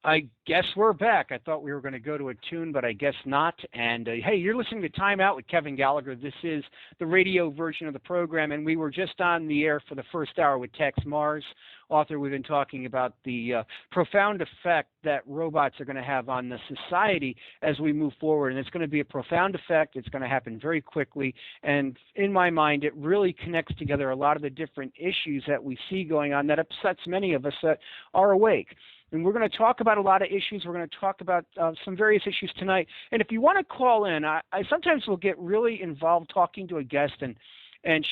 I guess we're back. I thought we were going to go to a tune, but I guess not. And hey, you're listening to Time Out with Kevin Gallagher. This is the radio version of the program, and we were just on the air for the first hour with Tex Mars, author. We've been talking about the profound effect that robots are going to have on the society as we move forward. And it's going to be a profound effect. It's going to happen very quickly. And in my mind, it really connects together a lot of the different issues that we see going on that upsets many of us that are awake. And we're going to talk about a lot of issues. We're going to talk about some various issues tonight. And if you want to call in, I sometimes will get really involved talking to a guest, and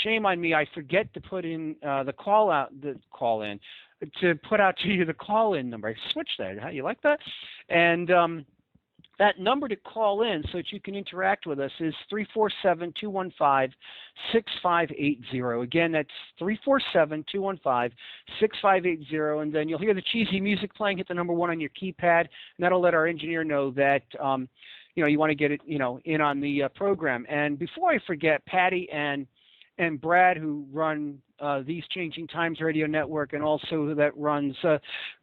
shame on me, I forget to put in the call in to put out to you the call in number. I switched that. How you like that? And that number to call in so that you can interact with us is 347-215-6580. Again, that's 347-215-6580. And then you'll hear the cheesy music playing. Hit the number 1 on your keypad, and that'll let our engineer know that you want to get it in on the program. And before I forget, Patty and Brad, who run These Changing Times Radio Network, and also that runs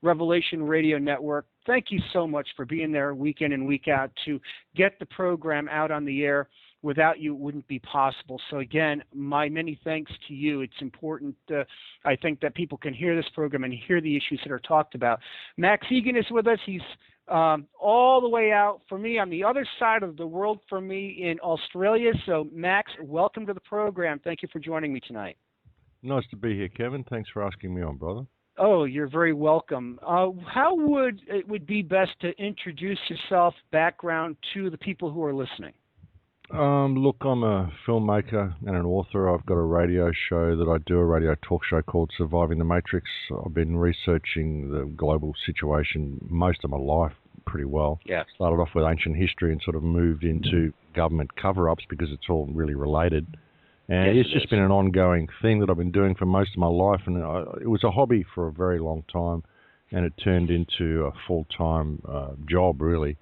Revelation Radio Network, thank you so much for being there week in and week out to get the program out on the air. Without you, it wouldn't be possible. So again, my many thanks to you. It's important, I think, that people can hear this program and hear the issues that are talked about. Max Igan is with us. He's all the way out for me on the other side of the world for me in Australia. So Max, welcome to the program. Thank you for joining me tonight. Nice to be here, Kevin. Thanks for asking me on, brother. Oh, you're very welcome. How would it be best to introduce yourself, background to the people who are listening? Look, I'm a filmmaker and an author. I've got a radio show that I do, a radio talk show called Surviving the Matrix. I've been researching the global situation most of my life pretty well. Yeah. Started off with ancient history and sort of moved into government cover-ups because it's all really related. And yes, it's just been an ongoing thing that I've been doing for most of my life. And it was a hobby for a very long time, and it turned into a full-time job, really,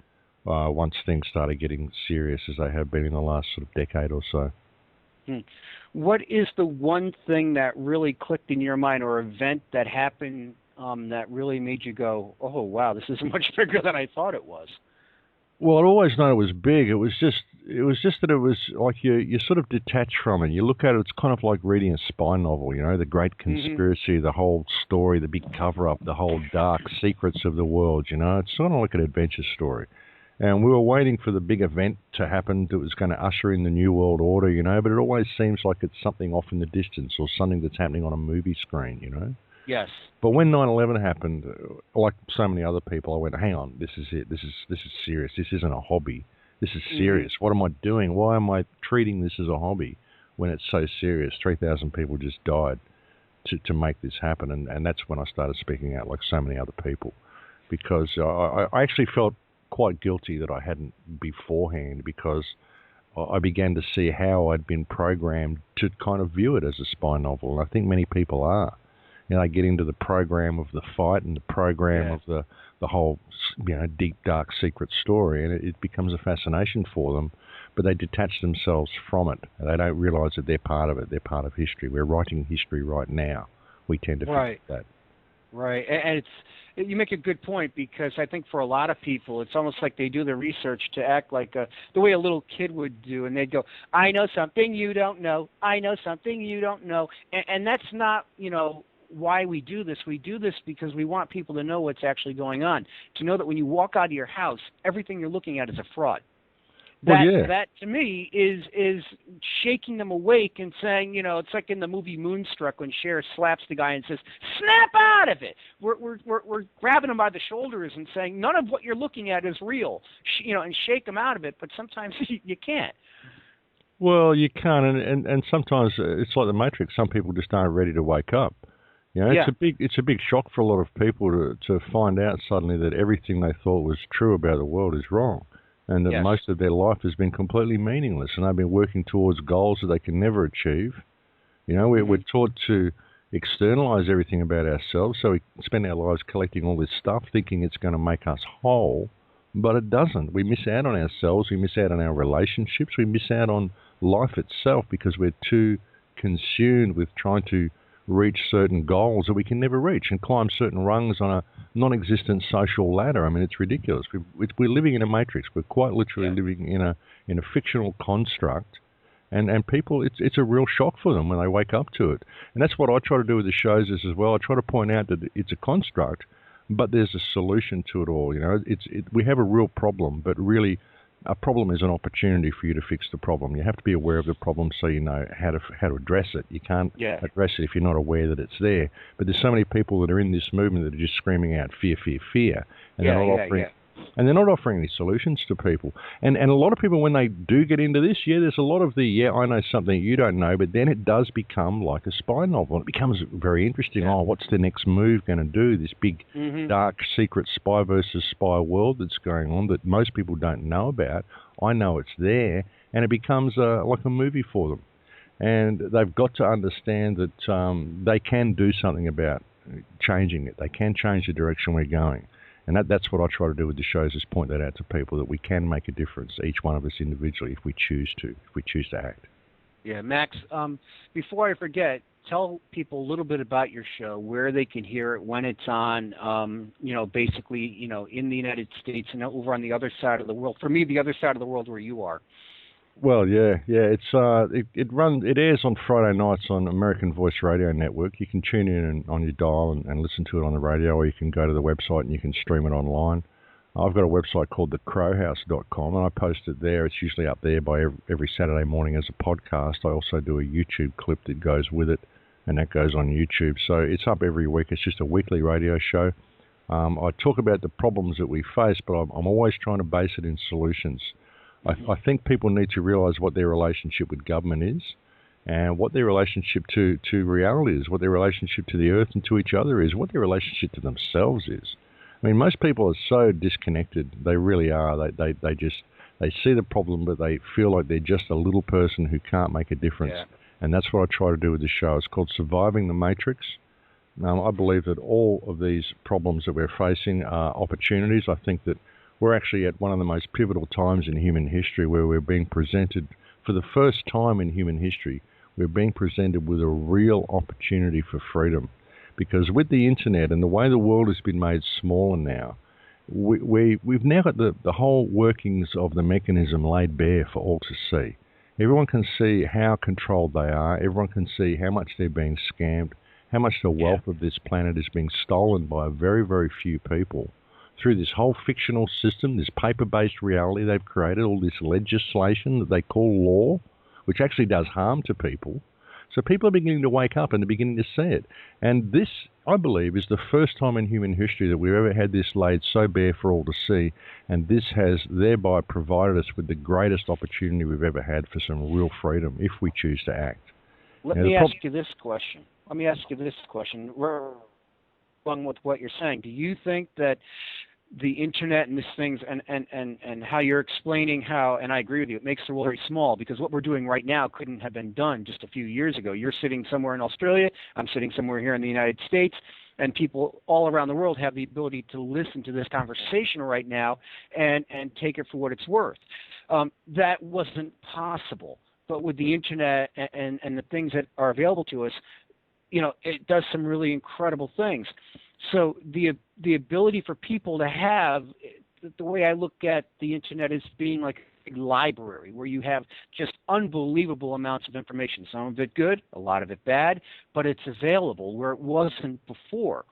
once things started getting serious, as they have been in the last sort of decade or so. What is the one thing that really clicked in your mind, or event that happened that really made you go, oh, wow, this is much bigger than I thought it was? Well, I always known it was big. It was just that it was like you sort of detach from it. You look at it, it's kind of like reading a spy novel, the great conspiracy, the whole story, the big cover-up, the whole dark secrets of the world, It's sort of like an adventure story. And we were waiting for the big event to happen that was going to usher in the New World Order, but it always seems like it's something off in the distance or something that's happening on a movie screen, Yes. But when 9/11 happened, like so many other people, I went, hang on, this is it. This is serious. This isn't a hobby. This is serious. What am I doing? Why am I treating this as a hobby when it's so serious? 3,000 people just died to make this happen. And that's when I started speaking out like so many other people, because I actually felt quite guilty that I hadn't beforehand, because I began to see how I'd been programmed to kind of view it as a spy novel. And I think many people are. They get into the program of the fight and the program of the whole, deep, dark, secret story, and it becomes a fascination for them, but they detach themselves from it. And they don't realize that they're part of it. They're part of history. We're writing history right now. We tend to forget that. Right, and you make a good point, because I think for a lot of people, it's almost like they do the research to act like the way a little kid would do, and they'd go, I know something you don't know, I know something you don't know, and that's not, why we do this. We do this because we want people to know what's actually going on, to know that when you walk out of your house, everything you're looking at is a fraud. That to me is shaking them awake and saying, it's like in the movie Moonstruck when Cher slaps the guy and says, "Snap out of it." We're grabbing him by the shoulders and saying, none of what you're looking at is real, and shake them out of it. But sometimes you can't. Well, you can't, and sometimes it's like the Matrix. Some people just aren't ready to wake up. It's a big shock for a lot of people to find out suddenly that everything they thought was true about the world is wrong, and that most of their life has been completely meaningless, and they've been working towards goals that they can never achieve. We're taught to externalize everything about ourselves, so we spend our lives collecting all this stuff, thinking it's going to make us whole, but it doesn't. We miss out on ourselves, we miss out on our relationships, we miss out on life itself because we're too consumed with trying to reach certain goals that we can never reach, and climb certain rungs on non-existent social ladder. I mean, it's ridiculous. We're living in a matrix. We're quite literally living in a fictional construct, and people, it's a real shock for them when they wake up to it. And that's what I try to do with the shows is as well. I try to point out that it's a construct, but there's a solution to it all. You know, we have a real problem, but really, a problem is an opportunity for you to fix the problem. You have to be aware of the problem so you know how to address it. You can't address it if you're not aware that it's there. But there's so many people that are in this movement that are just screaming out fear, fear, fear, and they're not offering any solutions to people. And a lot of people, when they do get into this, there's a lot of I know something you don't know, but then it does become like a spy novel. It becomes very interesting. Oh, what's the next move going to do? This big, dark, secret spy versus spy world that's going on that most people don't know about. I know it's there, and it becomes like a movie for them. And they've got to understand that they can do something about changing it. They can change the direction we're going. And that's what I try to do with the shows, is point that out to people, that we can make a difference, each one of us individually, if we choose to act. Yeah, Max, before I forget, tell people a little bit about your show, where they can hear it, when it's on, basically, in the United States and over on the other side of the world. For me, the other side of the world where you are. Well, it airs on Friday nights on American Voice Radio Network. You can tune in on your dial and listen to it on the radio, or you can go to the website and you can stream it online. I've got a website called thecrowhouse.com, and I post it there. It's usually up there by every Saturday morning as a podcast. I also do a YouTube clip that goes with it, and that goes on YouTube. So it's up every week. It's just a weekly radio show. I talk about the problems that we face, but I'm always trying to base it in solutions. I think people need to realize what their relationship with government is, and what their relationship to reality is, what their relationship to the earth and to each other is, what their relationship to themselves is. I mean, most people are so disconnected. They really are. They see the problem, but they feel like they're just a little person who can't make a difference. Yeah. And that's what I try to do with the show. It's called Surviving the Matrix. I believe that all of these problems that we're facing are opportunities. I think that we're actually at one of the most pivotal times in human history, where we're being presented, for the first time in human history, we're being presented with a real opportunity for freedom. Because with the internet and the way the world has been made smaller now, we've now got the whole workings of the mechanism laid bare for all to see. Everyone can see how controlled they are. Everyone can see how much they're being scammed, how much the wealth of this planet is being stolen by a very, very few people. Through this whole fictional system, this paper-based reality they've created, all this legislation that they call law, which actually does harm to people. So people are beginning to wake up and they're beginning to see it. And this, I believe, is the first time in human history that we've ever had this laid so bare for all to see. And this has thereby provided us with the greatest opportunity we've ever had for some real freedom, if we choose to act. Let me ask you this question. We're along with what you're saying. Do you think that the internet and these things and how you're explaining how, and I agree with you, it makes the world very small, because what we're doing right now couldn't have been done just a few years ago. You're sitting somewhere in Australia, I'm sitting somewhere here in the United States, and people all around the world have the ability to listen to this conversation right now and take it for what it's worth. That wasn't possible. But with the internet and the things that are available to us, it does some really incredible things. So the ability for people to have, the way I look at the internet is being like a big library where you have just unbelievable amounts of information. Some of it good, a lot of it bad, but it's available where it wasn't before.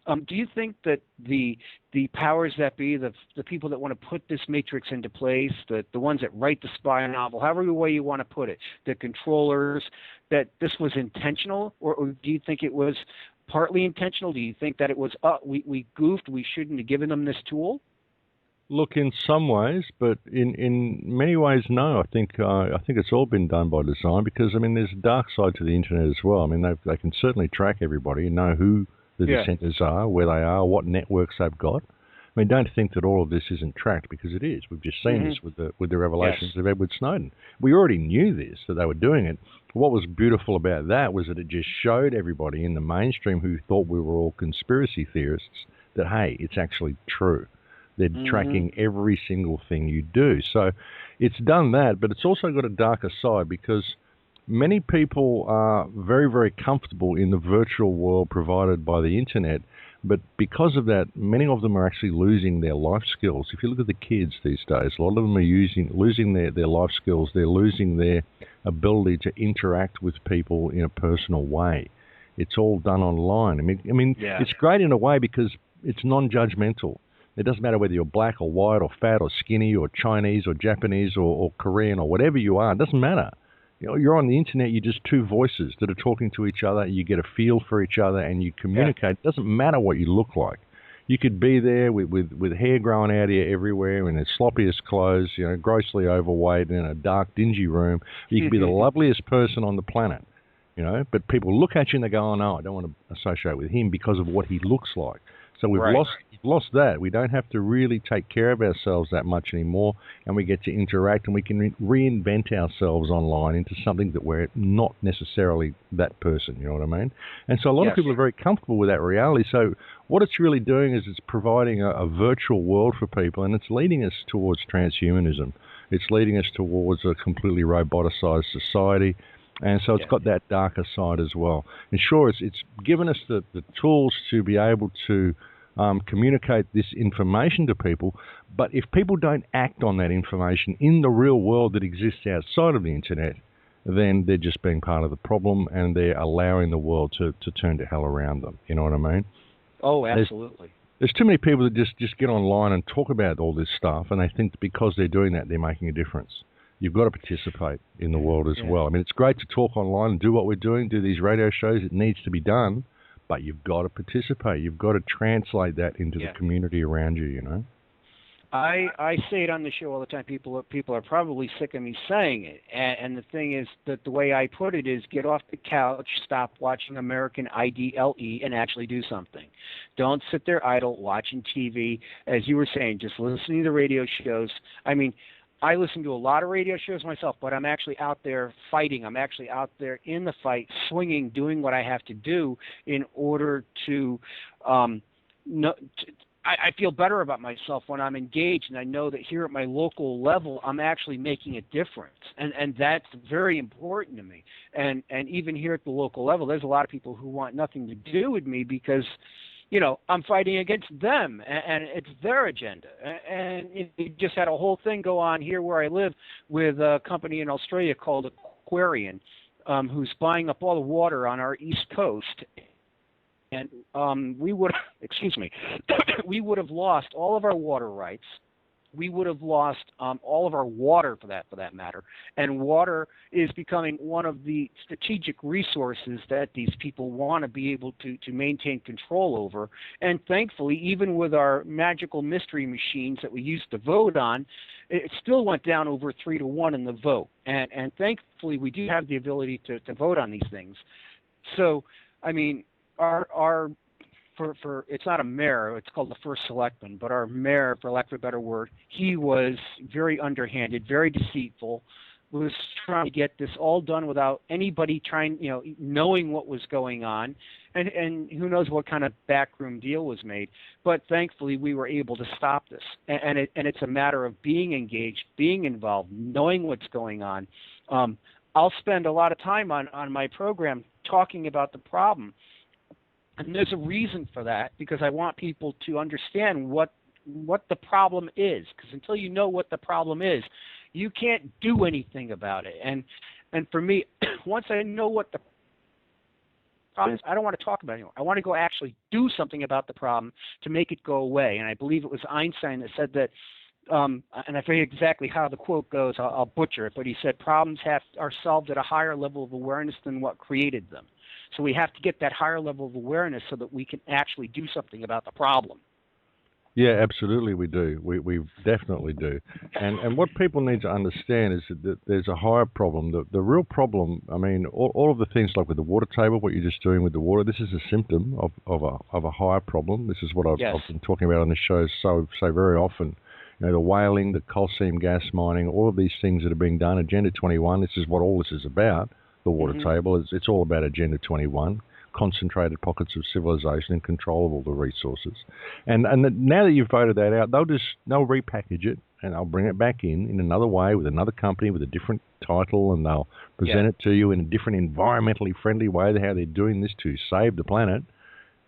Do you think that the powers that be, the people that want to put this matrix into place, the ones that write the spy novel, however way you want to put it, the controllers, that this was intentional, or do you think it was partly intentional? Do you think that it was, we goofed, we shouldn't have given them this tool? Look, in some ways, but in many ways, no. I think it's all been done by design, because, I mean, there's a dark side to the internet as well. I mean, they can certainly track everybody and know who the dissenters are, where they are, what networks they've got. I mean, don't think that all of this isn't tracked, because it is. We've just seen this with the revelations of Edward Snowden. We already knew this, that they were doing it. What was beautiful about that was that it just showed everybody in the mainstream who thought we were all conspiracy theorists that, hey, it's actually true. They're tracking every single thing you do. So it's done that, but it's also got a darker side, because many people are very, very comfortable in the virtual world provided by the internet, But because of that, many of them are actually losing their life skills. If you look at the kids these days, a lot of them are losing their life skills. They're losing their ability to interact with people in a personal way. It's all done online. I mean, It's great in a way because it's non-judgmental. It doesn't matter whether you're black or white or fat or skinny or Chinese or Japanese or Korean or whatever you are. It doesn't matter. You're on the internet, you're just two voices that are talking to each other, you get a feel for each other, and you communicate. It doesn't matter what you look like. You could be there with hair growing out of you everywhere in the sloppiest clothes, grossly overweight in a dark, dingy room. You could be the loveliest person on the planet, but people look at you and they go, oh, no, I don't want to associate with him because of what he looks like. So we've lost that. We don't have to really take care of ourselves that much anymore, and we get to interact, and we can reinvent ourselves online into something that we're not necessarily that person, you know what I mean? And so a lot of people are very comfortable with that reality. So what it's really doing is it's providing a virtual world for people, and it's leading us towards transhumanism. It's leading us towards a completely roboticized society. And so it's got that darker side as well. And sure, it's given us the tools to be able to communicate this information to people, but if people don't act on that information in the real world that exists outside of the internet, then they're just being part of the problem, and they're allowing the world to turn to hell around them. You know what I mean? Oh, absolutely. There's too many people that just get online and talk about all this stuff, and they think that because they're doing that, they're making a difference. You've got to participate in the world as well. I mean, it's great to talk online and do what we're doing, do these radio shows. It needs to be done, but you've got to participate. You've got to translate that into the community around you, I say it on the show all the time. People are probably sick of me saying it. And the thing is that the way I put it is get off the couch, stop watching American Idle, and actually do something. Don't sit there idle watching TV. As you were saying, just listening to the radio shows. I mean, I listen to a lot of radio shows myself, but I'm actually out there fighting. I'm actually out there in the fight, swinging, doing what I have to do in order to I feel better about myself when I'm engaged, and I know that here at my local level, I'm actually making a difference, and that's very important to me. And even here at the local level, there's a lot of people who want nothing to do with me because I'm fighting against them, and it's their agenda. And it just had a whole thing go on here where I live with a company in Australia called Aquarian, who's buying up all the water on our East Coast. And we would have lost all of our water rights. We would have lost all of our water for that matter. And water is becoming one of the strategic resources that these people want to be able to maintain control over. And thankfully, even with our magical mystery machines that we used to vote on, it still went down over 3-1 in the vote. And thankfully, we do have the ability to vote on these things. So, I mean, our for it's not a mayor, it's called the first selectman, but our mayor, for lack of a better word, he was very underhanded, very deceitful, was trying to get this all done without anybody knowing what was going on, and who knows what kind of backroom deal was made. But thankfully, we were able to stop this, and it's a matter of being engaged, being involved, knowing what's going on. I'll spend a lot of time on my program talking about the problem. And there's a reason for that, because I want people to understand what the problem is. Because until you know what the problem is, you can't do anything about it. And for me, once I know what the problem is, I don't want to talk about it anymore. I want to go actually do something about the problem to make it go away. And I believe it was Einstein that said that, and I forget exactly how the quote goes, I'll butcher it, but he said problems are solved at a higher level of awareness than what created them. So we have to get that higher level of awareness so that we can actually do something about the problem. Yeah, absolutely we do. We definitely do. And what people need to understand is that there's a higher problem. The real problem, I mean, all of the things like with the water table, what you're just doing with the water, this is a symptom of a higher problem. This is what I've been talking about on the show so very often. The whaling, the coal seam gas mining, all of these things that are being done, Agenda 21, this is what all this is about. The water table, it's all about Agenda 21, concentrated pockets of civilization and control of all the resources. And now that you've voted that out, they'll repackage it and they'll bring it back in another way with another company with a different title, and they'll present it to you in a different environmentally friendly way, how they're doing this to save the planet.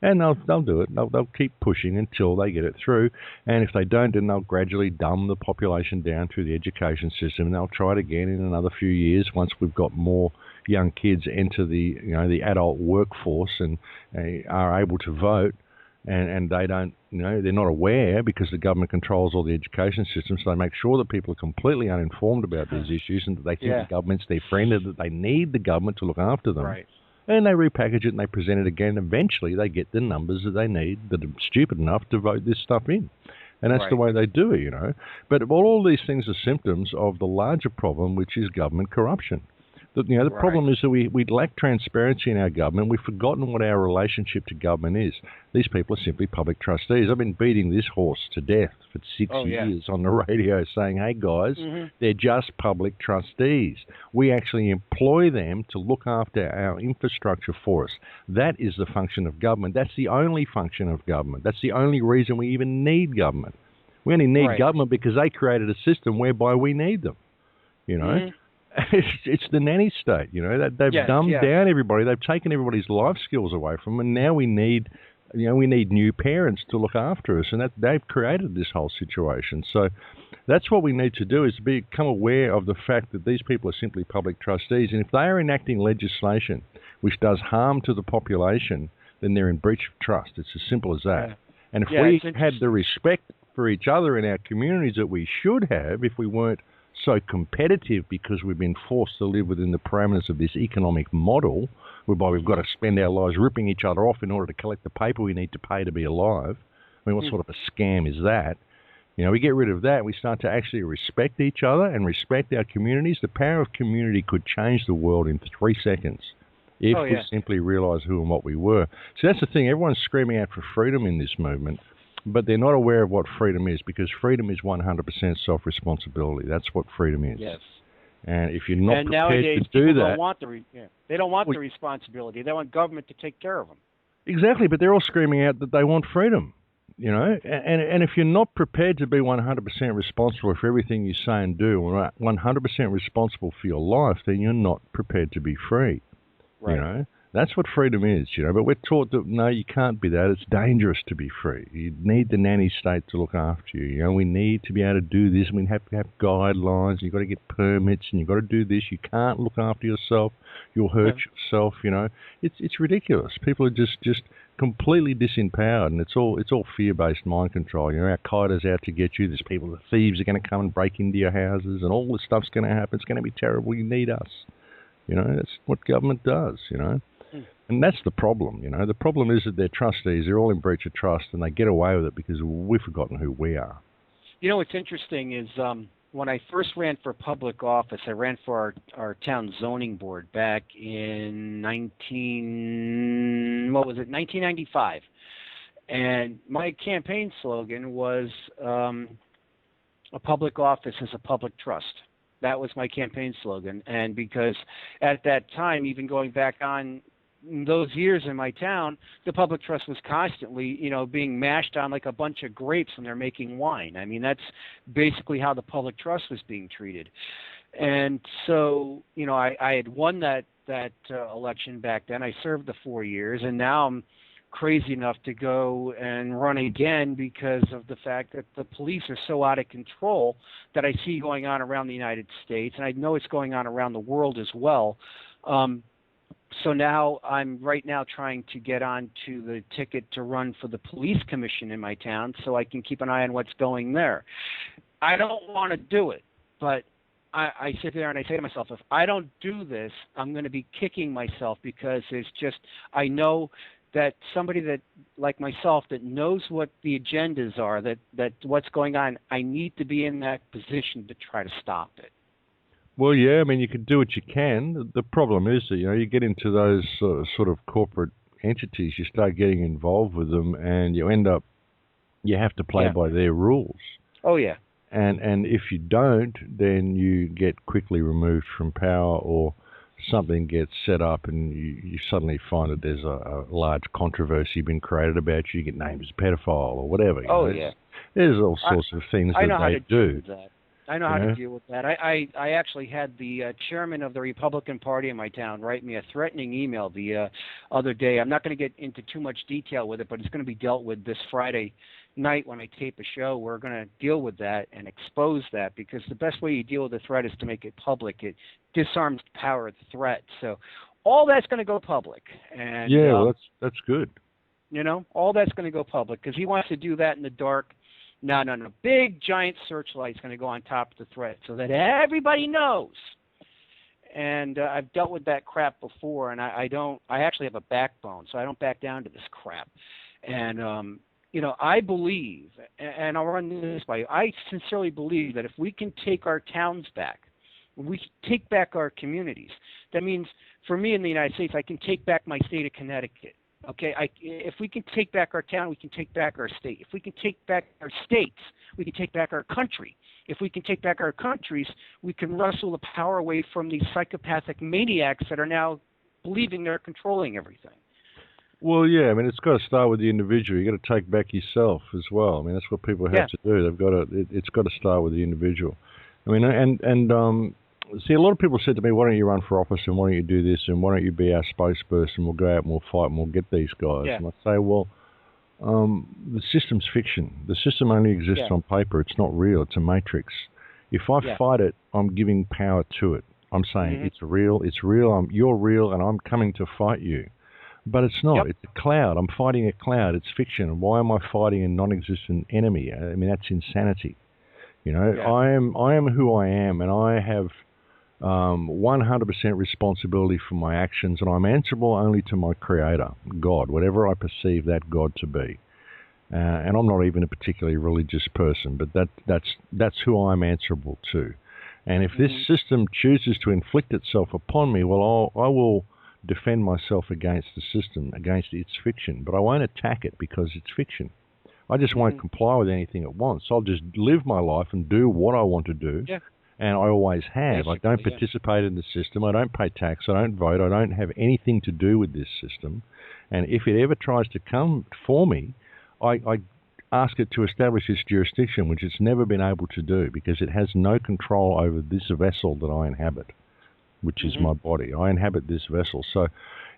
And they'll do it. They'll keep pushing until they get it through. And if they don't, then they'll gradually dumb the population down through the education system. And they'll try it again in another few years once we've got more young kids enter the adult workforce and are able to vote. And they don't, they're not aware because the government controls all the education system, so they make sure that people are completely uninformed about these issues and that they think the government's their friend and that they need the government to look after them. Right. And they repackage it and they present it again. Eventually, they get the numbers that they need that are stupid enough to vote this stuff in. And that's the way they do it, But all these things are symptoms of the larger problem, which is government corruption. The problem is that we lack transparency in our government. We've forgotten what our relationship to government is. These people are simply public trustees. I've been beating this horse to death for 6 years on the radio saying, hey, guys, they're just public trustees. We actually employ them to look after our infrastructure for us. That is the function of government. That's the only function of government. That's the only reason we even need government. We only need government because they created a system whereby we need them, It's the nanny state, They've dumbed down everybody. They've taken everybody's life skills away from them, and now we need, new parents to look after us, and that they've created this whole situation. So that's what we need to do, is become aware of the fact that these people are simply public trustees, and if they are enacting legislation which does harm to the population, then they're in breach of trust. It's as simple as that. Yeah. And if we had the respect for each other in our communities that we should have, if we weren't so competitive because we've been forced to live within the parameters of this economic model, whereby we've got to spend our lives ripping each other off in order to collect the paper we need to pay to be alive. I mean, what sort of a scam is that? We get rid of that. We start to actually respect each other and respect our communities. The power of community could change the world in 3 seconds if we simply realise who and what we were. So that's the thing. Everyone's screaming out for freedom in this movement, but they're not aware of what freedom is, because freedom is 100% self-responsibility. That's what freedom is. Yes. And if you're not prepared nowadays, to do that... They don't want the responsibility. They want government to take care of them. Exactly, but they're all screaming out that they want freedom, And if you're not prepared to be 100% responsible for everything you say and do, or 100% responsible for your life, then you're not prepared to be free, Right. That's what freedom is, But we're taught that, no, you can't be that. It's dangerous to be free. You need the nanny state to look after you. We need to be able to do this. We have to have guidelines. You've got to get permits, and you've got to do this. You can't look after yourself. You'll hurt yourself, It's ridiculous. People are just completely disempowered, and it's all fear-based mind control. Al-Qaeda's out to get you. There's people, the thieves are going to come and break into your houses, and all this stuff's going to happen. It's going to be terrible. You need us. That's what government does, And that's the problem, The problem is that they're trustees. They're all in breach of trust, and they get away with it because we've forgotten who we are. What's interesting is when I first ran for public office, I ran for our town zoning board back in 1995. And my campaign slogan was a public office is a public trust. That was my campaign slogan. And because at that time, even going back on those years in my town, the public trust was constantly, being mashed on like a bunch of grapes when they're making wine. I mean, that's basically how the public trust was being treated. And so, I had won that election back then. I served the 4 years, and now I'm crazy enough to go and run again because of the fact that the police are so out of control that I see going on around the United States, and I know it's going on around the world as well. So now I'm right now trying to get onto the ticket to run for the police commission in my town so I can keep an eye on what's going there. I don't want to do it, but I sit there and I say to myself, if I don't do this, I'm going to be kicking myself because I know that somebody that like myself that knows what the agendas are, that what's going on, I need to be in that position to try to stop it. Well, yeah, I mean, you can do what you can. The problem is that, you get into those sort of corporate entities, you start getting involved with them, and you have to play by their rules. Oh, yeah. And if you don't, then you get quickly removed from power, or something gets set up and you suddenly find that there's a large controversy been created about you get named as a pedophile or whatever. Yeah. There's all sorts of things that they do. That. I know how to deal with that. I actually had the chairman of the Republican Party in my town write me a threatening email the other day. I'm not going to get into too much detail with it, but it's going to be dealt with this Friday night when I tape a show. We're going to deal with that and expose that, because the best way you deal with a threat is to make it public. It disarms the power of the threat. So all that's going to go public. And well, that's good. All that's going to go public, because he wants to do that in the dark. No. Big, giant searchlight's going to go on top of the threat so that everybody knows. And I've dealt with that crap before, and I actually have a backbone, so I don't back down to this crap. And, I believe, and I'll run this by you, I sincerely believe that if we can take our towns back, we take back our communities, that means for me in the United States, I can take back my state of Connecticut. Okay, if we can take back our town, we can take back our state. If we can take back our states, we can take back our country. If we can take back our countries, we can wrestle the power away from these psychopathic maniacs that are now believing they're controlling everything. Well, yeah, I mean, it's got to start with the individual. You got to take back yourself as well. I mean, that's what people have to do. They've got to. It's got to start with the individual. I mean, see, a lot of people said to me, why don't you run for office and why don't you do this and why don't you be our spokesperson? We'll go out and we'll fight and we'll get these guys. Yeah. And I say, well, the system's fiction. The system only exists on paper. It's not real. It's a matrix. If I fight it, I'm giving power to it. I'm saying it's real. You're real, and I'm coming to fight you. But it's not. It's a cloud. I'm fighting a cloud. It's fiction. Why am I fighting a non-existent enemy? I mean, that's insanity. I am who I am, and I have 100% responsibility for my actions, and I'm answerable only to my Creator, God, whatever I perceive that God to be. And I'm not even a particularly religious person, but that's who I'm answerable to. And if this system chooses to inflict itself upon me, well, I will defend myself against the system, against its fiction, but I won't attack it because it's fiction. I just won't comply with anything at once. I'll just live my life and do what I want to do. Yeah. And I always have. I don't participate in the system. I don't pay tax. I don't vote. I don't have anything to do with this system. And if it ever tries to come for me, I ask it to establish its jurisdiction, which it's never been able to do because it has no control over this vessel that I inhabit, which is my body. I inhabit this vessel. So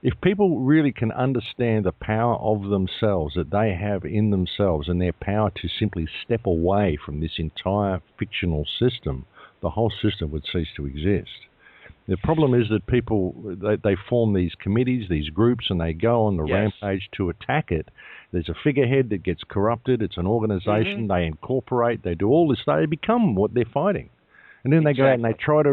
if people really can understand the power of themselves that they have in themselves and their power to simply step away from this entire fictional system, the whole system would cease to exist. The problem is that people, they form these committees, these groups, and they go on the rampage to attack it. There's a figurehead that gets corrupted. It's an organization. They incorporate. They do all this. They become what they're fighting. And then they go out and they try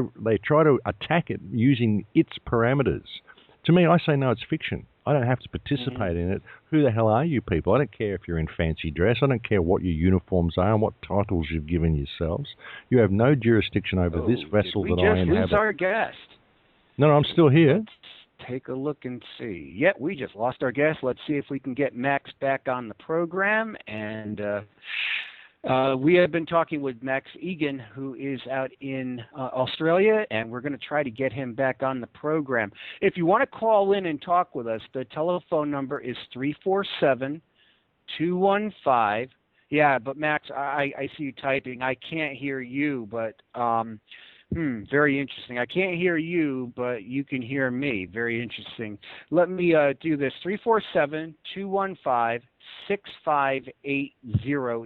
to attack it using its parameters. To me, I say, no, it's fiction. I don't have to participate in it. Who the hell are you people? I don't care if you're in fancy dress. I don't care what your uniforms are and what titles you've given yourselves. You have no jurisdiction over this vessel that I inhabit. We just lose our guest. No, I'm still here. Let's take a look and see. Yep, we just lost our guest. Let's see if we can get Max back on the program. And we have been talking with Max Igan, who is out in Australia, and we're going to try to get him back on the program. If you want to call in and talk with us, the telephone number is 347-215. Yeah, but Max, I see you typing. I can't hear you, but very interesting. I can't hear you, but you can hear me. Very interesting. Let me do this. 347-215-6580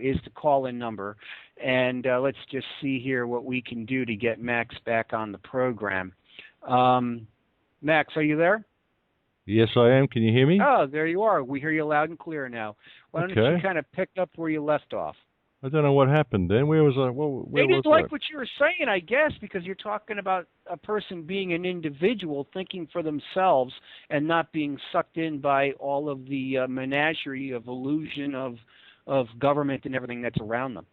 is the call-in number. And let's just see here what we can do to get Max back on the program. Max, are you there? Yes, I am. Can you hear me? Oh, there you are. We hear you loud and clear now. Why don't you kind of pick up where you left off? I don't know what happened then. Where was I? They didn't like what you were saying, I guess, because you're talking about a person being an individual, thinking for themselves, and not being sucked in by all of the menagerie of illusion of government and everything that's around them.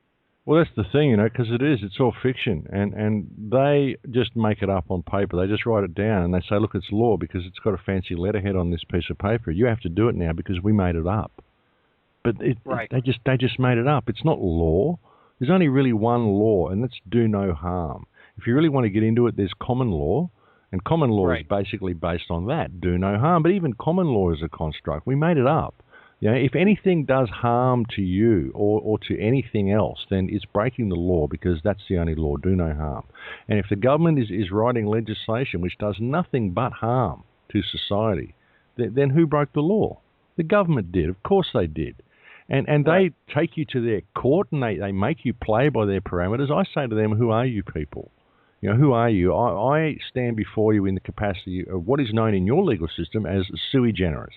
Well, that's the thing, because it's all fiction, and they just make it up on paper. They just write it down, and they say, look, it's law because it's got a fancy letterhead on this piece of paper. You have to do it now because we made it up. But they just made it up. It's not law. There's only really one law, and that's do no harm. If you really want to get into it, there's common law, and common law is basically based on that, do no harm. But even common law is a construct. We made it up. You know, if anything does harm to you or to anything else, then it's breaking the law, because that's the only law, do no harm. And if the government is writing legislation which does nothing but harm to society, then who broke the law? The government did. Of course they did. And Right. they take you to their court and they make you play by their parameters. I say to them, who are you people? You know, who are you? I stand before you in the capacity of what is known in your legal system as sui generis.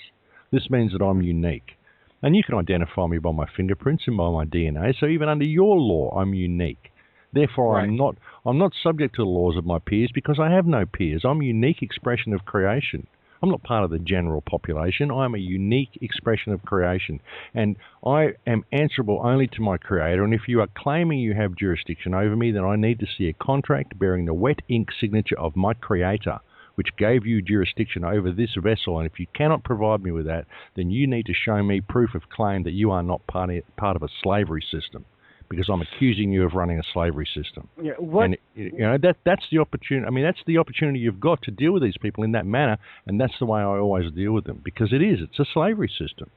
This means that I'm unique. And you can identify me by my fingerprints and by my DNA. So even under your law, I'm unique. Therefore, Right. I'm not subject to the laws of my peers, because I have no peers. I'm a unique expression of creation. I'm not part of the general population. I'm a unique expression of creation. And I am answerable only to my creator. And if you are claiming you have jurisdiction over me, then I need to see a contract bearing the wet ink signature of my creator, which gave you jurisdiction over this vessel. And if you cannot provide me with that, then you need to show me proof of claim that you are not part of a slavery system, because I'm accusing you of running a slavery system. Yeah, what? And you know, that's the opportunity. I mean, that's the opportunity you've got to deal with these people in that manner, and that's the way I always deal with them, because it's a slavery system.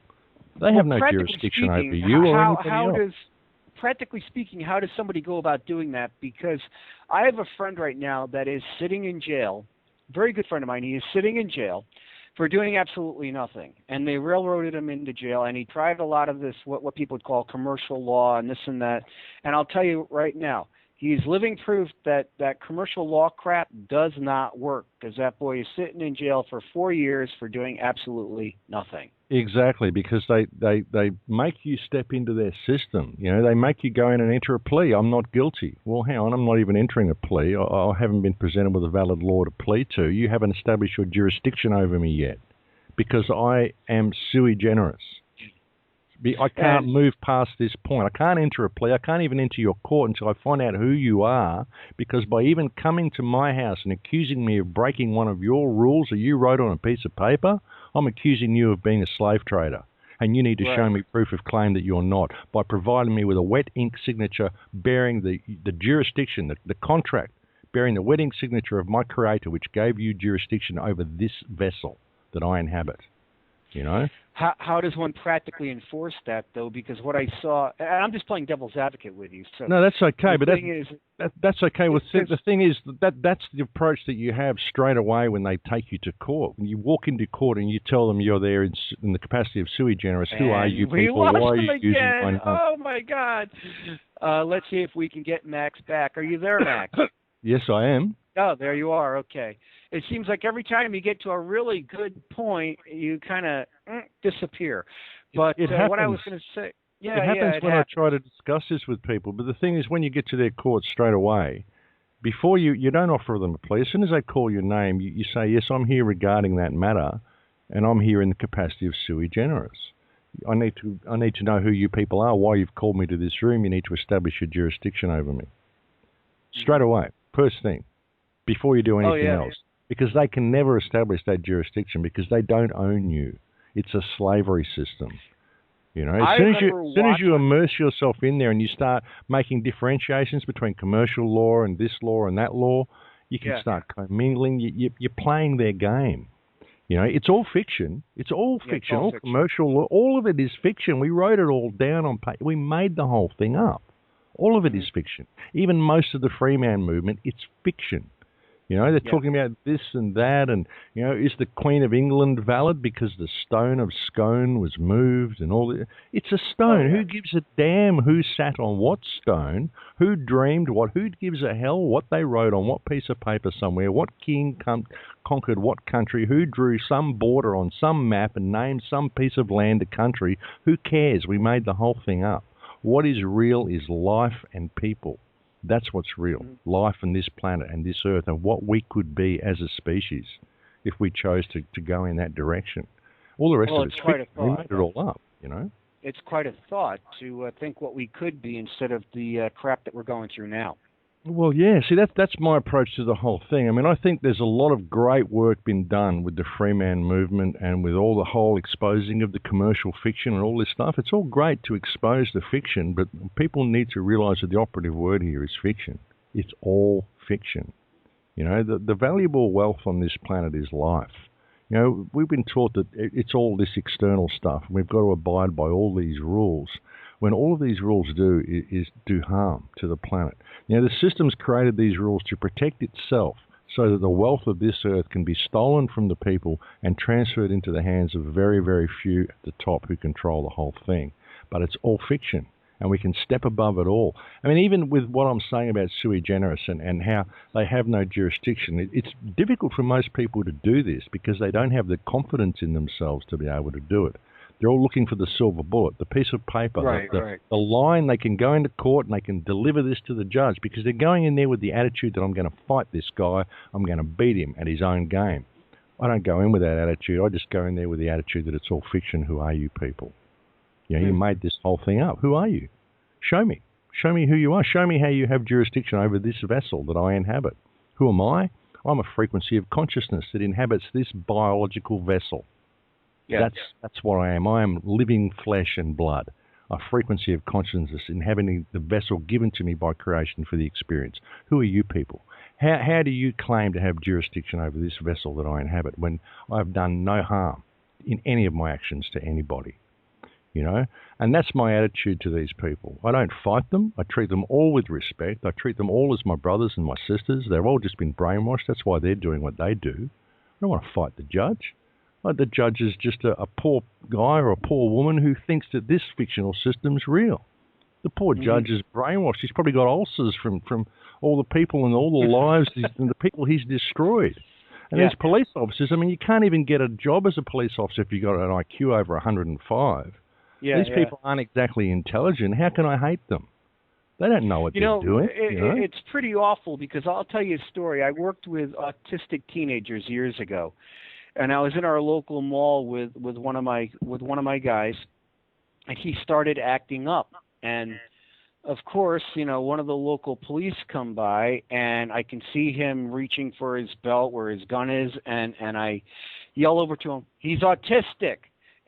They have no jurisdiction over you or anybody else. Practically speaking, how does somebody go about doing that? Because I have a friend right now that is sitting in jail, very good friend of mine. He is sitting in jail for doing absolutely nothing. And they railroaded him into jail, and he tried a lot of this, what people would call commercial law and this and that. And I'll tell you right now, he's living proof that commercial law crap does not work, because that boy is sitting in jail for 4 years for doing absolutely nothing. Exactly, because they make you step into their system. You know, they make you go in and enter a plea. I'm not guilty. Well, hang on, I'm not even entering a plea. I haven't been presented with a valid law to plead to. You haven't established your jurisdiction over me yet, because I am sui generis. I can't move past this point. I can't enter a plea. I can't even enter your court until I find out who you are, because by even coming to my house and accusing me of breaking one of your rules that you wrote on a piece of paper, I'm accusing you of being a slave trader. And you need to show me proof of claim that you're not, by providing me with a wet ink signature bearing the jurisdiction, the contract, bearing the wet ink signature of my creator, which gave you jurisdiction over this vessel that I inhabit. You know? How does one practically enforce that, though? Because what I saw, and I'm just playing devil's advocate with you. So no, that's okay, but that's okay. Well, it's, the thing is that's the approach that you have straight away when they take you to court. When you walk into court and you tell them you're there in the capacity of sui generis, who are you people? Why are you using my name? Oh my God! Let's see if we can get Max back. Are you there, Max? Yes, I am. Oh, there you are. Okay. It seems like every time you get to a really good point, you kind of disappear. But it happens. What I was going to say, it happens when I try to discuss this with people. But the thing is, when you get to their court straight away, before you don't offer them a plea. As soon as they call your name, you say, yes, I'm here regarding that matter, and I'm here in the capacity of sui generis. I need to know who you people are, why you've called me to this room. You need to establish your jurisdiction over me. Straight away, first thing, before you do anything else. Because they can never establish that jurisdiction, because they don't own you. It's a slavery system. You know, as soon as you immerse yourself in there and you start making differentiations between commercial law and this law and that law, you can start commingling. You're playing their game. You know, it's all fiction. It's all fiction. All commercial law. All of it is fiction. We wrote it all down on paper. We made the whole thing up. All of it is fiction. Even most of the free man movement, it's fiction. You know, they're talking about this and that, and, you know, is the Queen of England valid because the stone of Scone was moved and all that? It's a stone. Who gives a damn who sat on what stone, who dreamed what, who gives a hell what they wrote on what piece of paper somewhere, what king conquered what country, who drew some border on some map and named some piece of land a country? Who cares? We made the whole thing up. What is real is life and people. That's what's real, life on this planet and this earth, and what we could be as a species if we chose to go in that direction. All the rest of it's fiction. We made it all up, you know. It's quite a thought to think what we could be instead of the crap that we're going through now. Well, yeah, see, that's my approach to the whole thing. I mean, I think there's a lot of great work been done with the free man movement and with all the whole exposing of the commercial fiction and all this stuff. It's all great to expose the fiction, but people need to realize that the operative word here is fiction. It's all fiction. You know, the valuable wealth on this planet is life. You know, we've been taught that it's all this external stuff, and we've got to abide by all these rules, when all of these rules do is do harm to the planet. You know, the system's created these rules to protect itself so that the wealth of this earth can be stolen from the people and transferred into the hands of very, very few at the top who control the whole thing. But it's all fiction, and we can step above it all. I mean, even with what I'm saying about sui generis and how they have no jurisdiction, it's difficult for most people to do this because they don't have the confidence in themselves to be able to do it. They're all looking for the silver bullet, the piece of paper, the line. They can go into court and they can deliver this to the judge because they're going in there with the attitude that I'm going to fight this guy, I'm going to beat him at his own game. I don't go in with that attitude. I just go in there with the attitude that it's all fiction. Who are you people? You know, you made this whole thing up. Who are you? Show me. Show me who you are. Show me how you have jurisdiction over this vessel that I inhabit. Who am I? I'm a frequency of consciousness that inhabits this biological vessel. Yeah. That's what I am. I am living flesh and blood, a frequency of consciousness inhabiting the vessel given to me by creation for the experience. Who are you people? How do you claim to have jurisdiction over this vessel that I inhabit when I've done no harm in any of my actions to anybody? You know, and that's my attitude to these people. I don't fight them. I treat them all with respect. I treat them all as my brothers and my sisters. They've all just been brainwashed. That's why they're doing what they do. I don't want to fight the judge. Like the judge is just a poor guy or a poor woman who thinks that this fictional system's real. The poor judge is brainwashed. He's probably got ulcers from all the people and all the lives and the people he's destroyed. And these police officers, I mean, you can't even get a job as a police officer if you've got an IQ over 105. These people aren't exactly intelligent. How can I hate them? They don't know what they're doing. It's pretty awful because I'll tell you a story. I worked with autistic teenagers years ago. And I was in our local mall with one of my guys, and he started acting up. And of course, you know, one of the local police come by, and I can see him reaching for his belt where his gun is, and I yell over to him, "He's autistic."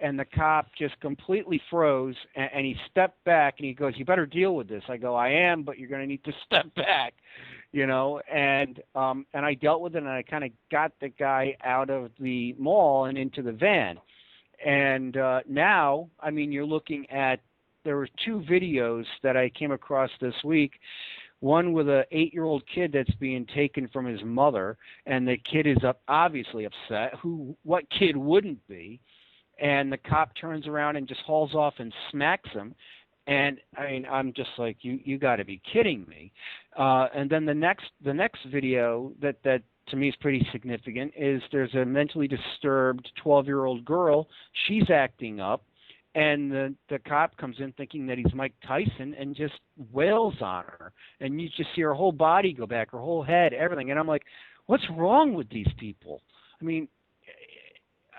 And the cop just completely froze, and he stepped back, and he goes, "You better deal with this." I go, "I am, but you're going to need to step back." You know, and I dealt with it, and I kind of got the guy out of the mall and into the van. And now, I mean, you're looking at, there were two videos that I came across this week. One with a 8-year-old kid that's being taken from his mother, and the kid is obviously upset. What kid wouldn't be? And the cop turns around and just hauls off and smacks him. And I mean, I'm just like, you got to be kidding me. And then the next video that to me is pretty significant is there's a mentally disturbed 12-year-old girl. She's acting up, and the cop comes in thinking that he's Mike Tyson and just wails on her. And you just see her whole body go back, her whole head, everything. And I'm like, what's wrong with these people? I mean,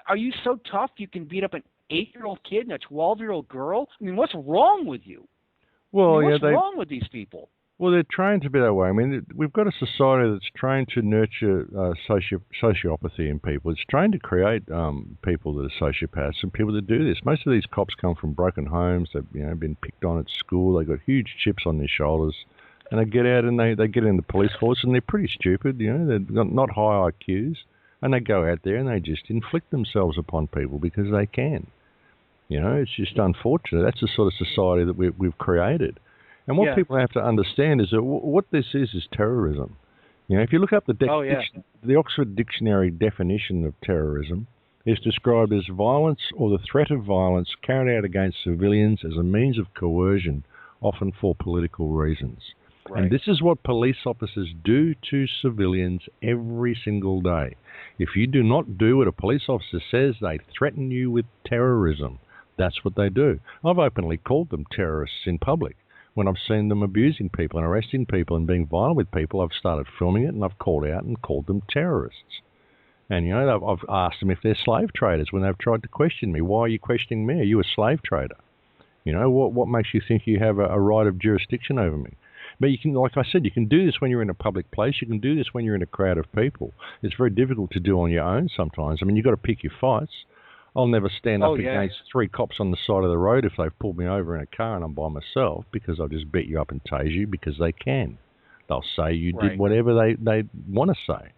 are you so tough you can beat up an 8-year-old kid and a 12-year-old girl? I mean, what's wrong with you? Well, what's wrong with these people? Well, they're trained to be that way. I mean, we've got a society that's trained to nurture sociopathy in people. It's trained to create people that are sociopaths and people that do this. Most of these cops come from broken homes. They've been picked on at school. They've got huge chips on their shoulders. And they get out and they get in the police force, and they're pretty stupid. They've got not high IQs. And they go out there and they just inflict themselves upon people because they can. It's just unfortunate. That's the sort of society that we've created. And what people have to understand is that what this is terrorism. If you look up the Oxford Dictionary definition of terrorism, it's described as violence or the threat of violence carried out against civilians as a means of coercion, often for political reasons. Right. And this is what police officers do to civilians every single day. If you do not do what a police officer says, they threaten you with terrorism. That's what they do. I've openly called them terrorists in public. When I've seen them abusing people and arresting people and being violent with people, I've started filming it and I've called out and called them terrorists. And, I've asked them if they're slave traders when they've tried to question me. Why are you questioning me? Are you a slave trader? What makes you think you have a right of jurisdiction over me? But you can, like I said, you can do this when you're in a public place. You can do this when you're in a crowd of people. It's very difficult to do on your own sometimes. I mean, you've got to pick your fights. I'll never stand up against 3 cops on the side of the road if they've pulled me over in a car and I'm by myself, because I'll just beat you up and tase you because they can. They'll say you did whatever they want to say.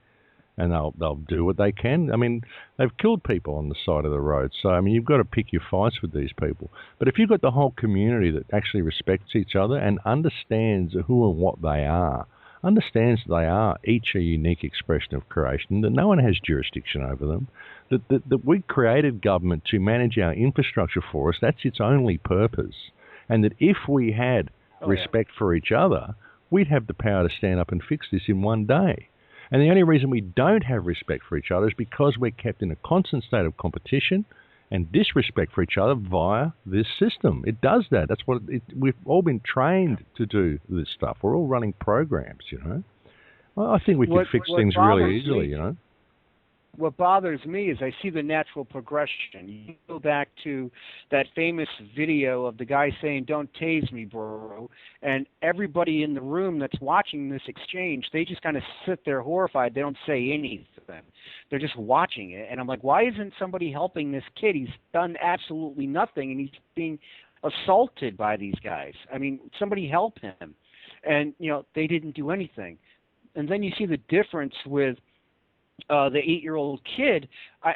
and they'll do what they can. I mean, they've killed people on the side of the road. So, I mean, you've got to pick your fights with these people. But if you've got the whole community that actually respects each other and understands who and what they are, understands they are each a unique expression of creation, that no one has jurisdiction over them, that we created government to manage our infrastructure for us, that's its only purpose. And that if we had respect for each other, we'd have the power to stand up and fix this in one day. And the only reason we don't have respect for each other is because we're kept in a constant state of competition and disrespect for each other via this system. It does that. That's what we've all been trained to do this stuff. We're all running programs, you know. Well, I think we can fix things really easily, you know. What bothers me is I see the natural progression. You go back to that famous video of the guy saying, "Don't tase me, bro," and everybody in the room that's watching this exchange, they just kind of sit there horrified. They don't say anything. They're just watching it. And I'm like, why isn't somebody helping this kid? He's done absolutely nothing, and he's being assaulted by these guys. I mean, somebody help him. And, you know, they didn't do anything. And then you see the difference with the 8-year-old kid,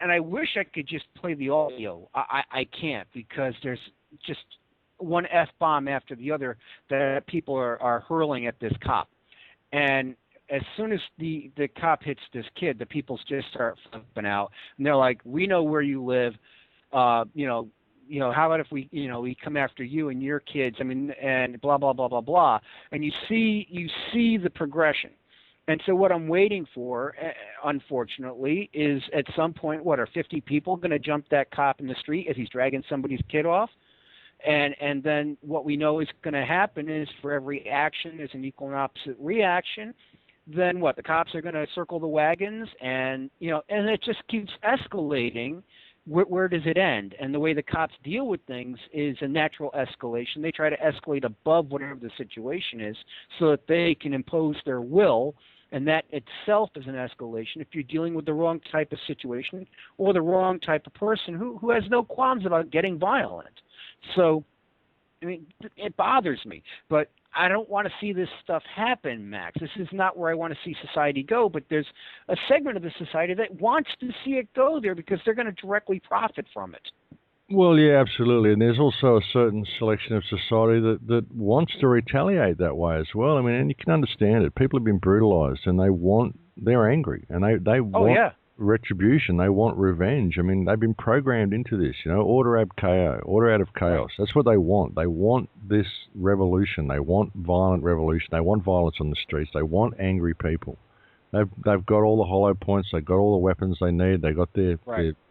and I wish I could just play the audio. I can't, because there's just one F-bomb after the other that people are hurling at this cop. And as soon as the cop hits this kid, the people just start flipping out. And they're like, "We know where you live. You know, how about if we come after you and your kids? I mean, and blah, blah, blah, blah, blah." And you see the progression. And so what I'm waiting for, unfortunately, is at some point, are 50 people going to jump that cop in the street as he's dragging somebody's kid off? And then what we know is going to happen is for every action, there's an equal and opposite reaction. Then what? The cops are going to circle the wagons, and it just keeps escalating. Where does it end? And the way the cops deal with things is a natural escalation. They try to escalate above whatever the situation is so that they can impose their will, and that itself is an escalation if you're dealing with the wrong type of situation or the wrong type of person who has no qualms about getting violent. So, I mean, it bothers me, but I don't want to see this stuff happen, Max. This is not where I want to see society go, but there's a segment of the society that wants to see it go there because they're going to directly profit from it. Well, yeah, absolutely. And there's also a certain selection of society that wants to retaliate that way as well. I mean, and you can understand it. People have been brutalized, and they're angry, and they want retribution. They want revenge. I mean, they've been programmed into this, order out of chaos. That's what they want. They want this revolution. They want violent revolution. They want violence on the streets. They want angry people. They've got all the hollow points. They've got all the weapons they need. They've got their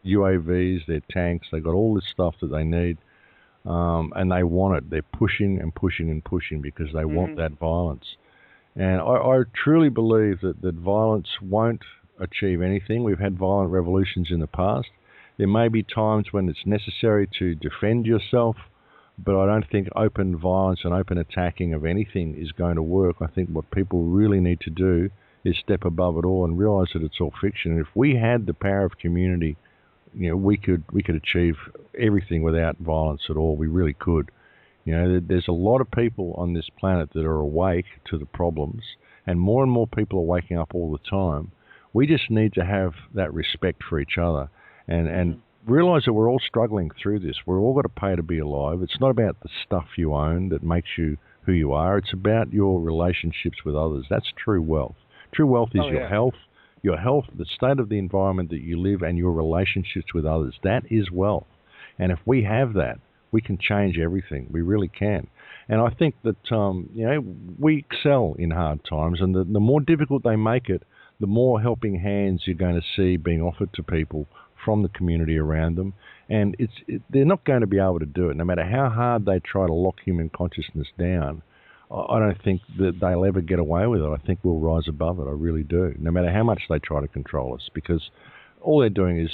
UAVs, their tanks. They've got all this stuff that they need, and they want it. They're pushing and pushing and pushing because they want that violence. And I truly believe that violence won't achieve anything. We've had violent revolutions in the past. There may be times when it's necessary to defend yourself, but I don't think open violence and open attacking of anything is going to work. I think what people really need to do is step above it all and realize that it's all fiction. And if we had the power of community, we could achieve everything without violence at all. We really could. There's a lot of people on this planet that are awake to the problems, and more people are waking up all the time. We just need to have that respect for each other and realize that we're all struggling through this. We're all got to pay to be alive. It's not about the stuff you own that makes you who you are. It's about your relationships with others. That's true wealth. True wealth is your health, the state of the environment that you live, and your relationships with others. That is wealth. And if we have that, we can change everything. We really can. And I think that, we excel in hard times, and the more difficult they make it, the more helping hands you're going to see being offered to people from the community around them. And they're not going to be able to do it. No matter how hard they try to lock human consciousness down, I don't think that they'll ever get away with it. I think we'll rise above it. I really do. No matter how much they try to control us, because all they're doing is,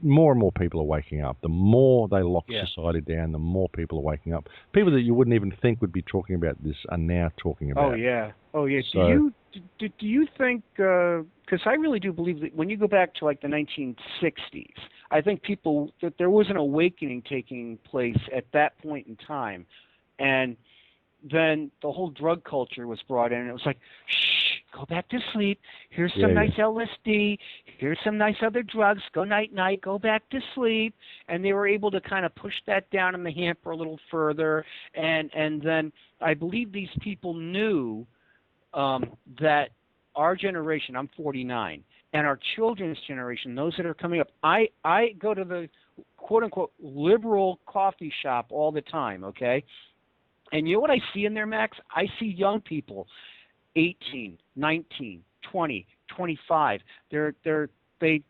more and more people are waking up. The more they lock society down, the more people are waking up. People that you wouldn't even think would be talking about this are now talking about it. Oh, yeah. So, do you think, because I really do believe that when you go back to like the 1960s, I think that there was an awakening taking place at that point in time. And then the whole drug culture was brought in, and it was like, shh, go back to sleep. Here's some nice LSD. Here's some nice other drugs. Go night-night. Go back to sleep. And they were able to kind of push that down in the hamper a little further. And then I believe these people knew that our generation, I'm 49, and our children's generation, those that are coming up, I go to the quote-unquote liberal coffee shop all the time, okay? And you know what I see in there, Max? I see young people, 18, 19, 20, 25. They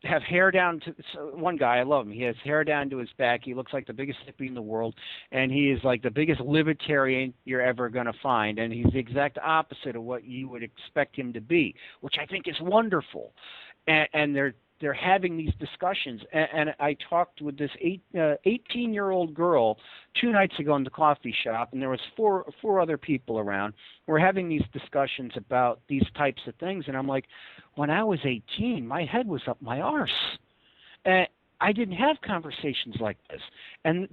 have hair down to one guy. I love him. He has hair down to his back. He looks like the biggest hippie in the world, and he is like the biggest libertarian you're ever going to find. And he's the exact opposite of what you would expect him to be, which I think is wonderful. And they're having these discussions. And I talked with this 18-year-old girl 2 nights ago in the coffee shop, and there was four other people around. We're having these discussions about these types of things, and I'm like, when I was 18, my head was up my arse. And I didn't have conversations like this. And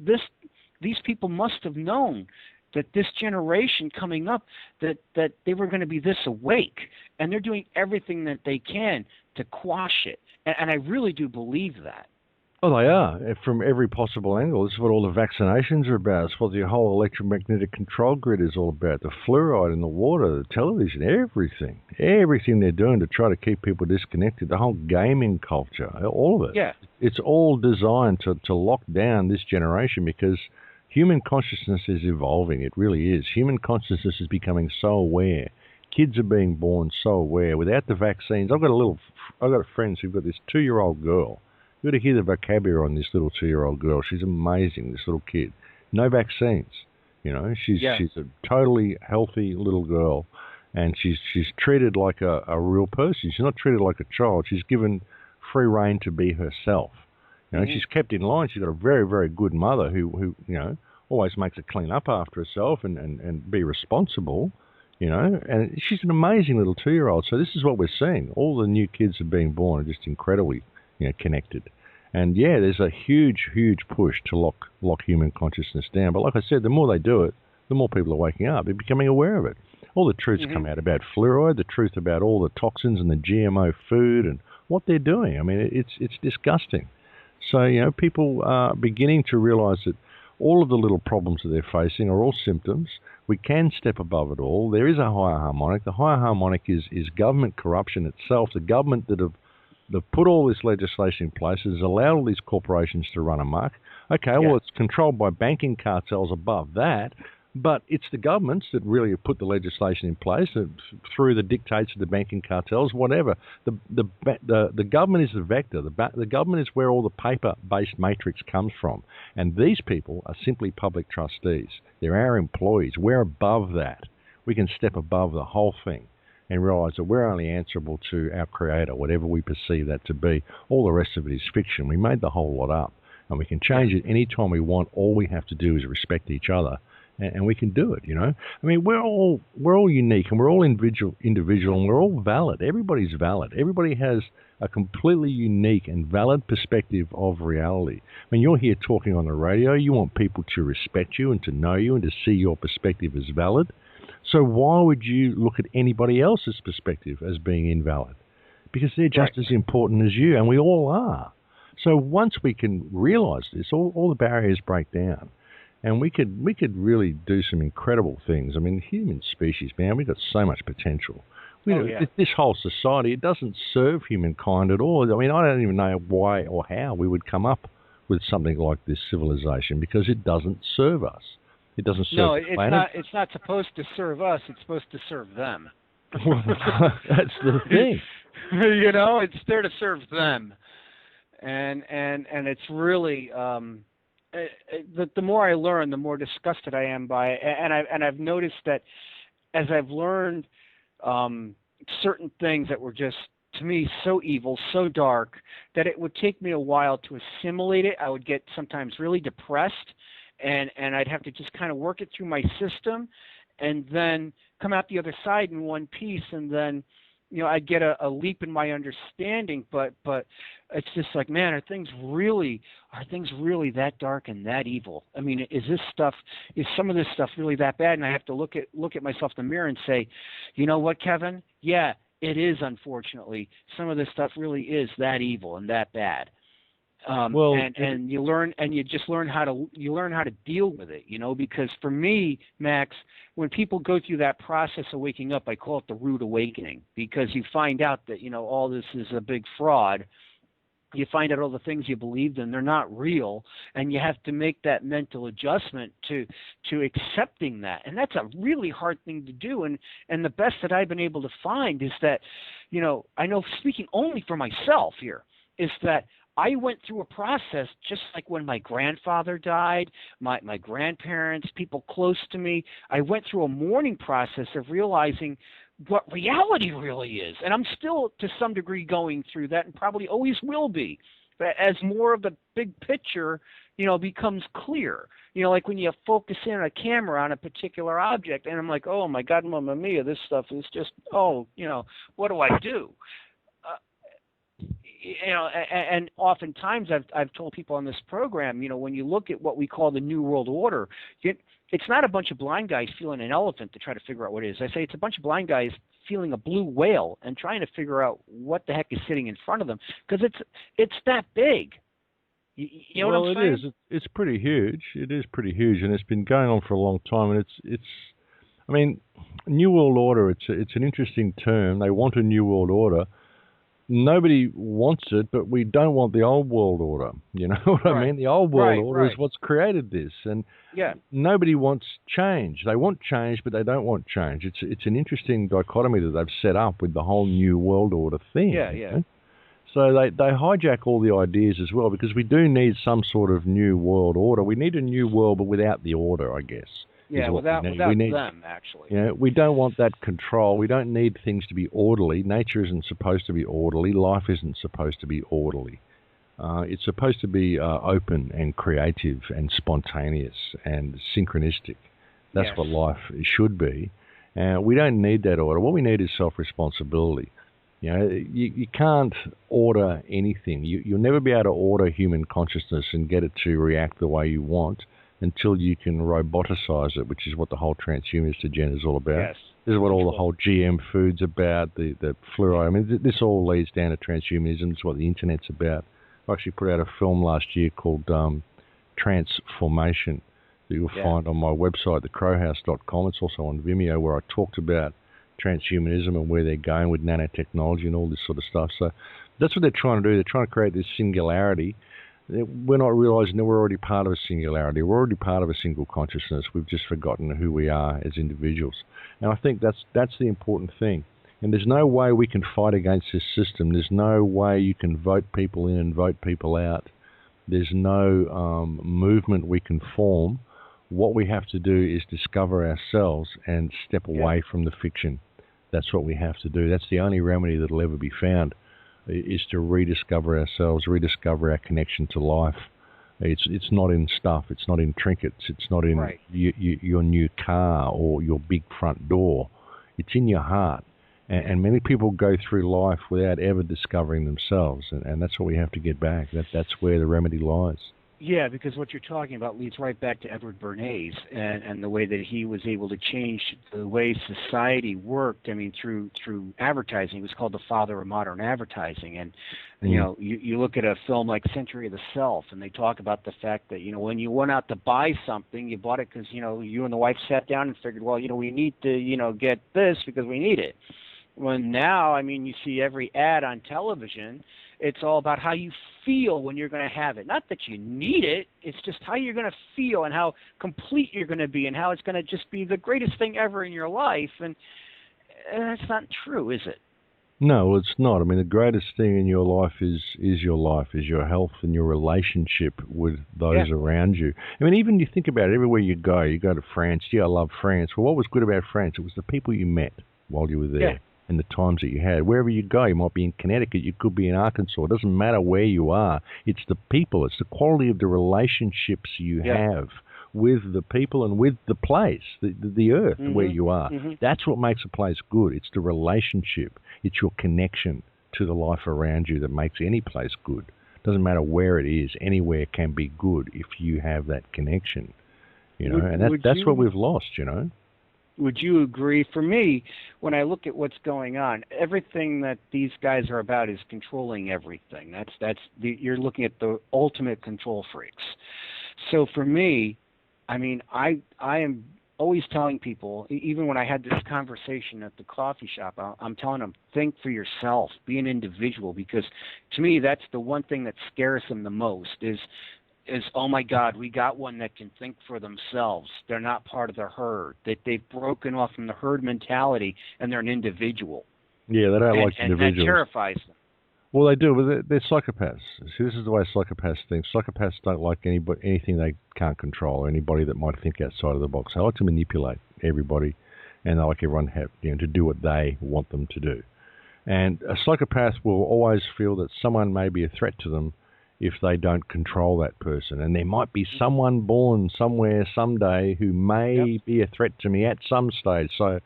these people must have known that this generation coming up, that they were going to be this awake, and they're doing everything that they can to quash it. And I really do believe that. Oh, they are, from every possible angle. This is what all the vaccinations are about. It's what the whole electromagnetic control grid is all about. The fluoride in the water, the television, everything. Everything they're doing to try to keep people disconnected, the whole gaming culture, all of it. Yeah. It's all designed to lock down this generation because human consciousness is evolving. It really is. Human consciousness is becoming so aware. Kids are being born so aware. Without the vaccines, I've got friends who've got this 2-year-old girl. You've got to hear the vocabulary on this little 2-year-old girl. She's amazing, this little kid. No vaccines. You know, she's a totally healthy little girl, and she's treated like a real person. She's not treated like a child. She's given free rein to be herself. You know, she's kept in line. She's got a very, very good mother who you know, always makes her clean up after herself and be responsible. You know, and she's an amazing little 2-year-old. So this is what we're seeing. All the new kids that are being born are just incredibly, you know, connected. And yeah, there's a huge, huge push to lock human consciousness down. But like I said, the more they do it, the more people are waking up. They're becoming aware of it. All the truths come out about fluoride, the truth about all the toxins and the GMO food and what they're doing. I mean, it's disgusting. So, you know, people are beginning to realize that all of the little problems that they're facing are all symptoms. We can step above it all. There is a higher harmonic. The higher harmonic is government corruption itself. The government that have put all this legislation in place has allowed all these corporations to run amok. Okay, well, it's controlled by banking cartels above that, but it's the governments that really have put the legislation in place through the dictates of the banking cartels, whatever. The government is the vector. The government is where all the paper-based matrix comes from. And these people are simply public trustees. They're our employees. We're above that. We can step above the whole thing and realize that we're only answerable to our creator, whatever we perceive that to be. All the rest of it is fiction. We made the whole lot up. And we can change it any time we want. All we have to do is respect each other. And we can do it, you know. I mean, we're all unique, and we're all individual, and we're all valid. Everybody's valid. Everybody has a completely unique and valid perspective of reality. I mean, you're here talking on the radio. You want people to respect you and to know you and to see your perspective as valid. So why would you look at anybody else's perspective as being invalid? Because they're just as important as you, and we all are. So once we can realize this, all the barriers break down. And we could really do some incredible things. I mean, the human species, man, we've got so much potential. This whole society, it doesn't serve humankind at all. I mean, I don't even know why or how we would come up with something like this civilization, because it doesn't serve us. It doesn't serve the planet. It's not supposed to serve us. It's supposed to serve them. That's the thing. You know, it's there to serve them. And it's really... the more I learn, the more disgusted I am by it. And I've noticed that as I've learned certain things that were just, to me, so evil, so dark, that it would take me a while to assimilate it. I would get sometimes really depressed, and I'd have to just kind of work it through my system and then come out the other side in one piece and then I get a leap in my understanding, but it's just like, man, are things really that dark and that evil? I mean, is some of this stuff really that bad? And I have to look at myself in the mirror and say, you know what, Kevin? Yeah, it is. Unfortunately, some of this stuff really is that evil and that bad. And you just learn how to deal with it, because for me, Max, when people go through that process of waking up, I call it the rude awakening, because you find out that, all this is a big fraud. You find out all the things you believed in, they're not real, and you have to make that mental adjustment to accepting that. And that's a really hard thing to do. And the best that I've been able to find is that, I know, speaking only for myself here, is that I went through a process just like when my grandfather died, my grandparents, people close to me. I went through a mourning process of realizing what reality really is. And I'm still, to some degree, going through that, and probably always will be. But as more of the big picture, becomes clear. Like when you focus in on a camera on a particular object, and I'm like, oh, my God, Mamma Mia, this stuff is just, what do I do? And oftentimes I've told people on this program, when you look at what we call the New World Order, it's not a bunch of blind guys feeling an elephant to try to figure out what it is. I say it's a bunch of blind guys feeling a blue whale and trying to figure out what the heck is sitting in front of them, because it's that big. You know what I'm saying? It is. It's pretty huge. It is pretty huge, and it's been going on for a long time. And it's. I mean, New World Order. It's an interesting term. They want a New World Order. Nobody wants it, but we don't want the old world order. You know what I mean? The old world order is what's created this, and nobody wants change. They want change, but they don't want change. It's an interesting dichotomy that they've set up with the whole new world order thing. Yeah. So they hijack all the ideas as well, because we do need some sort of new world order. We need a new world, but without the order, I guess. Yeah, without them, actually. We don't want that control. We don't need things to be orderly. Nature isn't supposed to be orderly. Life isn't supposed to be orderly. It's supposed to be open and creative and spontaneous and synchronistic. That's what life should be. We don't need that order. What we need is self-responsibility. You can't order anything. You'll never be able to order human consciousness and get it to react the way you want until you can roboticize it, which is what the whole transhumanist agenda is all about. Yes. This is what all the whole GM food's about, the fluoride. I mean, this all leads down to transhumanism. It's what the internet's about. I actually put out a film last year called Transformation that you'll find on my website, thecrowhouse.com. It's also on Vimeo, where I talked about transhumanism and where they're going with nanotechnology and all this sort of stuff. So that's what they're trying to do. They're trying to create this singularity. We're not realizing that we're already part of a singularity. We're already part of a single consciousness. We've just forgotten who we are as individuals. And I think that's the important thing. And there's no way we can fight against this system. There's no way you can vote people in and vote people out. There's no movement we can form. What we have to do is discover ourselves and step away from the fiction. That's what we have to do. That's the only remedy that will ever be found, is to rediscover ourselves, rediscover our connection to life. It's not in stuff. It's not in trinkets. It's not in your new car or your big front door. It's in your heart. And many people go through life without ever discovering themselves. And that's what we have to get back. That's where the remedy lies. Yeah, because what you're talking about leads right back to Edward Bernays and the way that he was able to change the way society worked. I mean, through advertising. He was called the father of modern advertising. And you look at a film like Century of the Self, and they talk about the fact that when you went out to buy something, you bought it because you and the wife sat down and figured, well, we need to get this because we need it. When now, I mean, you see every ad on television. It's all about how you feel when you're going to have it. Not that you need it. It's just how you're going to feel and how complete you're going to be and how it's going to just be the greatest thing ever in your life. And that's not true, is it? No, it's not. I mean, the greatest thing in your life is your life, is your health and your relationship with those around you. I mean, even you think about it, everywhere you go to France. I love France. Well, what was good about France? It was the people you met while you were there. Yeah. And the times that you had. Wherever you go, you might be in Connecticut, you could be in Arkansas. It doesn't matter where you are. It's the people. It's the quality of the relationships you have with the people and with the place, the earth where you are. That's what makes a place good. It's the relationship. It's your connection to the life around you that makes any place good. Doesn't matter where it is. Anywhere can be good if you have that connection. And that's what we've lost, Would you agree? For me, when I look at what's going on, everything that these guys are about is controlling everything. You're looking at the ultimate control freaks. So for me, I mean, I am always telling people, even when I had this conversation at the coffee shop, I'm telling them, think for yourself, be an individual, because to me, that's the one thing that scares them the most is, oh my God, we got one that can think for themselves. They're not part of the herd. That they've broken off from the herd mentality and they're an individual. Yeah, they don't like individuals. And that terrifies them. Well, they do, but they're psychopaths. See, this is the way psychopaths think. Psychopaths don't like anything they can't control, or anybody that might think outside of the box. They like to manipulate everybody, and they like everyone to do what they want them to do. And a psychopath will always feel that someone may be a threat to them if they don't control that person. And there might be someone born somewhere someday who may be a threat to me at some stage. So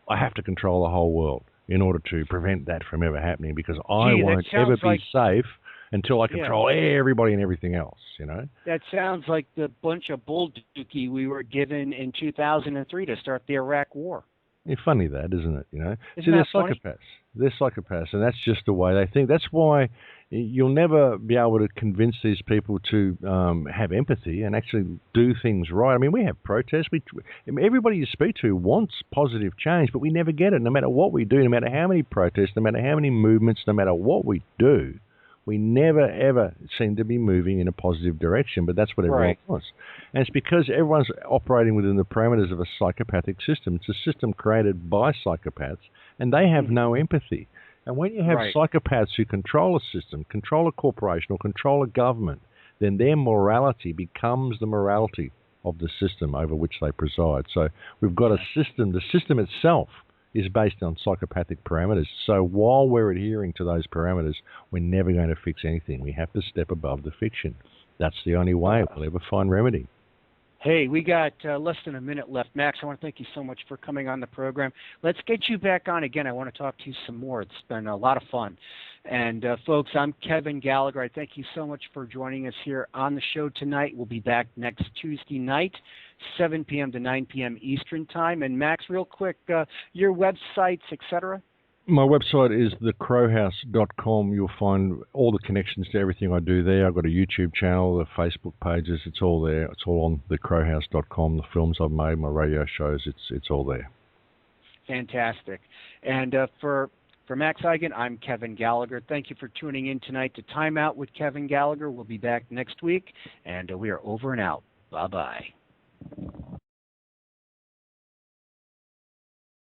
I have to control the whole world in order to prevent that from ever happening, because I won't ever be safe until I control everybody and everything else, That sounds like the bunch of bull dookie we were given in 2003 to start the Iraq War. It's funny that, isn't it? Isn't See, they're funny? psychopaths. They're psychopaths, and that's just the way they think. That's why you'll never be able to convince these people to have empathy and actually do things right. I mean, we have protests. Everybody you speak to wants positive change, but we never get it. No matter what we do, no matter how many protests, no matter how many movements, no matter what we do, we never, ever seem to be moving in a positive direction, but that's what everyone wants. And it's because everyone's operating within the parameters of a psychopathic system. It's a system created by psychopaths, and they have no empathy. And when you have psychopaths who control a system, control a corporation, or control a government, then their morality becomes the morality of the system over which they preside. So we've got a system. The system itself is based on psychopathic parameters. So while we're adhering to those parameters, we're never going to fix anything. We have to step above the fiction. That's the only way we'll ever find remedy. Hey, we got less than a minute left. Max, I want to thank you so much for coming on the program. Let's get you back on again. I want to talk to you some more. It's been a lot of fun. And, folks, I'm Kevin Gallagher. I thank you so much for joining us here on the show tonight. We'll be back next Tuesday night, 7 p.m. to 9 p.m. Eastern Time. And, Max, real quick, your websites, etc.? My website is thecrowhouse.com. You'll find all the connections to everything I do there. I've got a YouTube channel, the Facebook pages. It's all there. It's all on thecrowhouse.com. The films I've made, my radio shows, it's all there. Fantastic. And for Max Igan, I'm Kevin Gallagher. Thank you for tuning in tonight to Time Out with Kevin Gallagher. We'll be back next week, and we are over and out. Bye-bye.